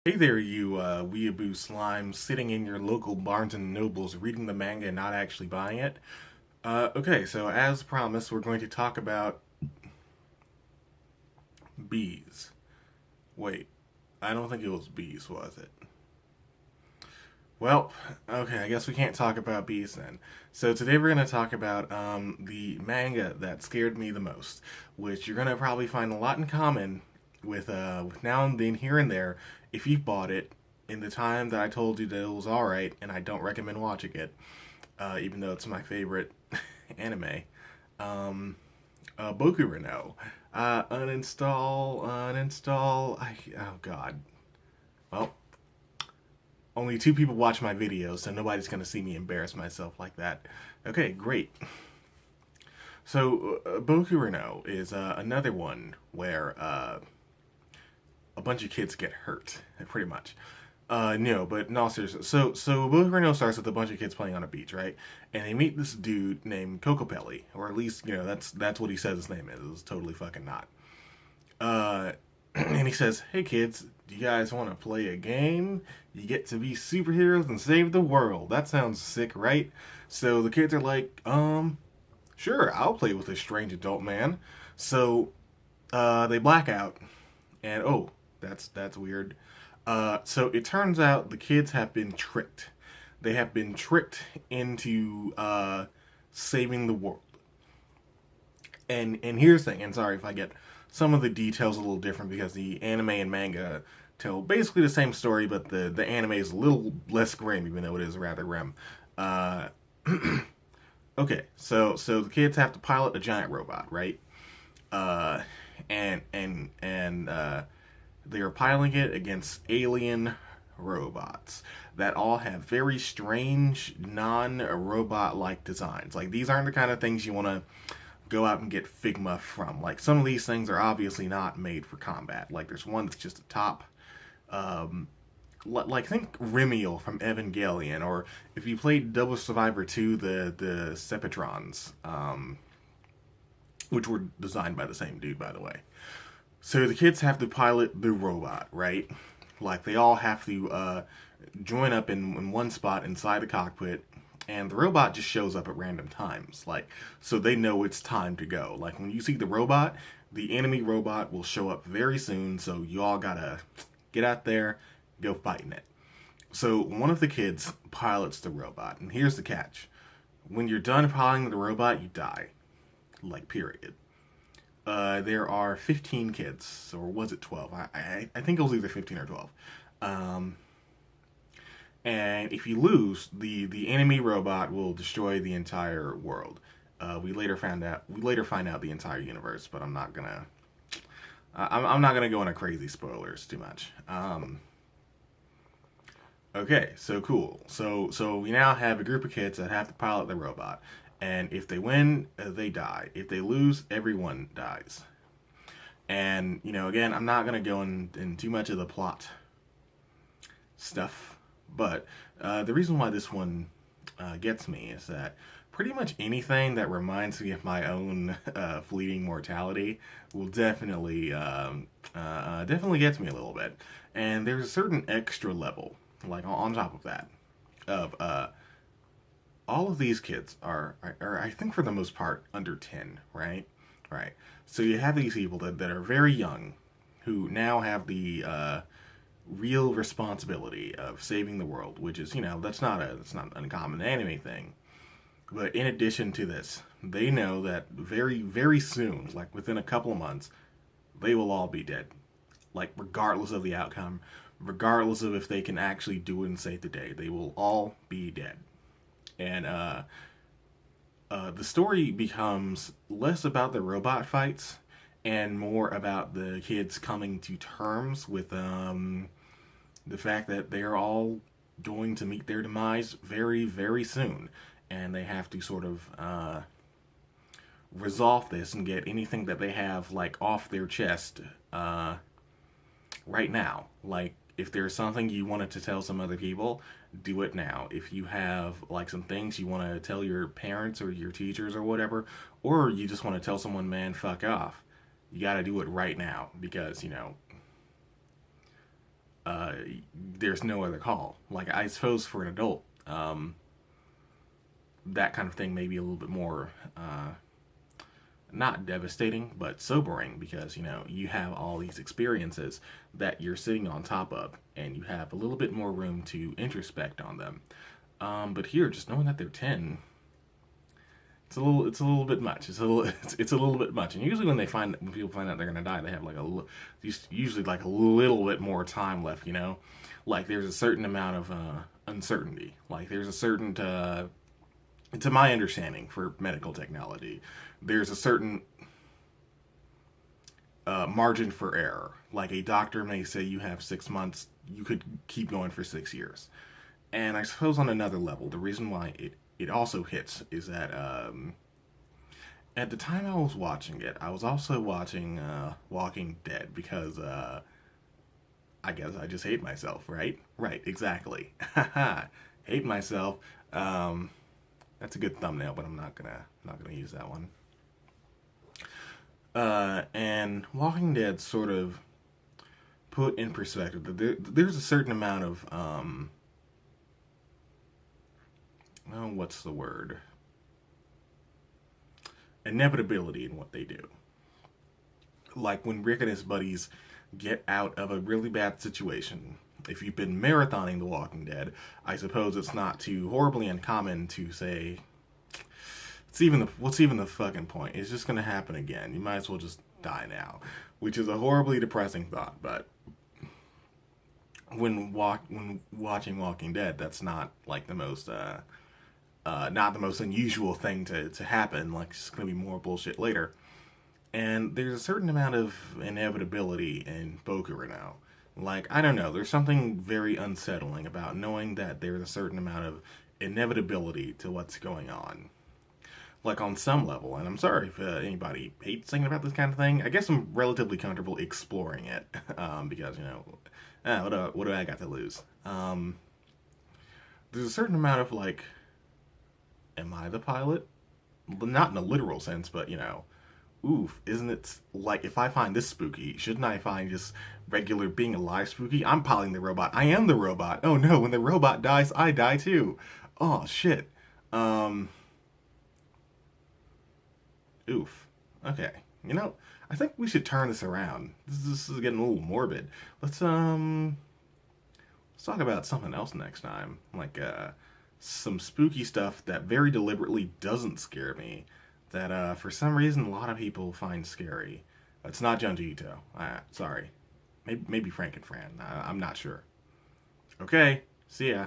Hey there, you weeaboo slime sitting in your local Barnes and Nobles reading the manga and not actually buying it. Okay, so as promised, we're going to talk about bees. Wait, I don't think it was bees, was it? Well, okay, I guess we can't talk about bees then. So today we're going to talk about the manga that scared me the most, which you're going to probably find a lot in common with now and then here and there if you've bought it in the time that I told you that it was alright, and I don't recommend watching it, even though it's my favorite anime. Um, Bokurano. Uninstall. Oh god. Well, only two people watch my videos, so nobody's gonna see me embarrass myself like that. Okay, great. So, Bokurano is another one where a bunch of kids get hurt, pretty much. No, but in all seriousness, so Bokurano starts with a bunch of kids playing on a beach, right? And they meet this dude named Kokopelli, or at least that's what he says his name is. It's totally fucking not. Uh, and he says, "Hey kids, do you guys want to play a game? You get to be superheroes and save the world. That sounds sick, right?" So the kids are like, sure, I'll play with this strange adult man." So they black out, and oh, that's weird. So it turns out the kids have been tricked. They have been tricked into saving the world. And here's the thing. And sorry if I get some of the details a little different because the anime and manga tell basically the same story, but the anime is a little less grim, even though it is rather grim. Uh, okay, so the kids have to pilot a giant robot, right? Uh, and they are piloting it against alien robots that all have very strange, non-robot like designs. Like, these aren't the kind of things you want to go out and get Figma from. Like, some of these things are obviously not made for combat. Like, there's one that's just a top. Um, like, think Remiel from Evangelion, or if you played Double Survivor 2, the Sepatrons, which were designed by the same dude, by the way. So the kids have to pilot the robot, right? Like, they all have to join up in one spot inside the cockpit, and the robot just shows up at random times. Like, so they know it's time to go. Like, when you see the robot, the enemy robot will show up very soon, so you all gotta get out there, go fighting it. So one of the kids pilots the robot, and here's the catch. When you're done piloting the robot, you die. Like, period. There are 15 kids, or was it 12? I think it was either 15 or 12. Um, and if you lose, the enemy robot will destroy the entire world. We later find out the entire universe, but I'm not gonna go into crazy spoilers too much. Okay, so cool. So we now have a group of kids that have to pilot the robot, and if they win, they die. If they lose, everyone dies. And again, I'm not gonna go in too much of the plot stuff, but the reason why this one gets me is that pretty much anything that reminds me of my own fleeting mortality will definitely gets me a little bit. And there's a certain extra level, like on top of that, of all of these kids are I think for the most part under 10, right? Right. So you have these people that are very young, who now have the real responsibility of saving the world, which is that's not an uncommon anime thing. But in addition to this, they know that very very soon, like within a couple of months, they will all be dead. Like, regardless of the outcome, regardless of if they can actually do it and save the day, they will all be dead. And the story becomes less about the robot fights and more about the kids coming to terms with the fact that they're all going to meet their demise very, very soon. And they have to sort of resolve this and get anything that they have, like, off their chest right now. Like, if there's something you wanted to tell some other people, do it now. If you have, like, some things you want to tell your parents or your teachers or whatever, or you just want to tell someone, man, fuck off, you got to do it right now, because uh, there's no other call. Like, I suppose for an adult, that kind of thing may be a little bit more not devastating, but sobering, because you have all these experiences that you're sitting on top of, and you have a little bit more room to introspect on them. But here, just knowing that they're 10, it's a little bit much. It's a little bit much. And usually when people find out they're gonna die, they have like usually like a little bit more time left. Like there's a certain amount of uncertainty. Like there's a certain to my understanding for medical technology, there's a certain margin for error. Like a doctor may say you have 6 months, you could keep going for 6 years. And I suppose on another level, the reason why it also hits is that at the time I was watching it, I was also watching Walking Dead because I guess I just hate myself, right? Right, exactly. Hate myself. That's a good thumbnail, but I'm not gonna use that one. And Walking Dead sort of put in perspective that there's a certain amount of what's the word? Inevitability in what they do. Like when Rick and his buddies get out of a really bad situation. If you've been marathoning The Walking Dead, I suppose it's not too horribly uncommon to say, what's even the fucking point? It's just gonna happen again. You might as well just die now, which is a horribly depressing thought. But when watching Walking Dead, that's not like the most not the most unusual thing to happen. Like it's gonna be more bullshit later. And there's a certain amount of inevitability in Bokurano. Like, I don't know, there's something very unsettling about knowing that there's a certain amount of inevitability to what's going on. Like, on some level, and I'm sorry if anybody hates thinking about this kind of thing. I guess I'm relatively comfortable exploring it, because, what do I got to lose? There's a certain amount of, like, am I the pilot? Not in a literal sense, but, oof, isn't it like if I find this spooky, shouldn't I find just regular being alive spooky? I'm piloting the robot. I am the robot. Oh no, when the robot dies, I die too. Oh shit. Oof. Okay. I think we should turn this around. This is getting a little morbid. Let's talk about something else next time. Like some spooky stuff that very deliberately doesn't scare me, that for some reason a lot of people find scary. It's not Junji Ito. Sorry. Maybe Frank and Fran. I'm not sure. Okay, see ya.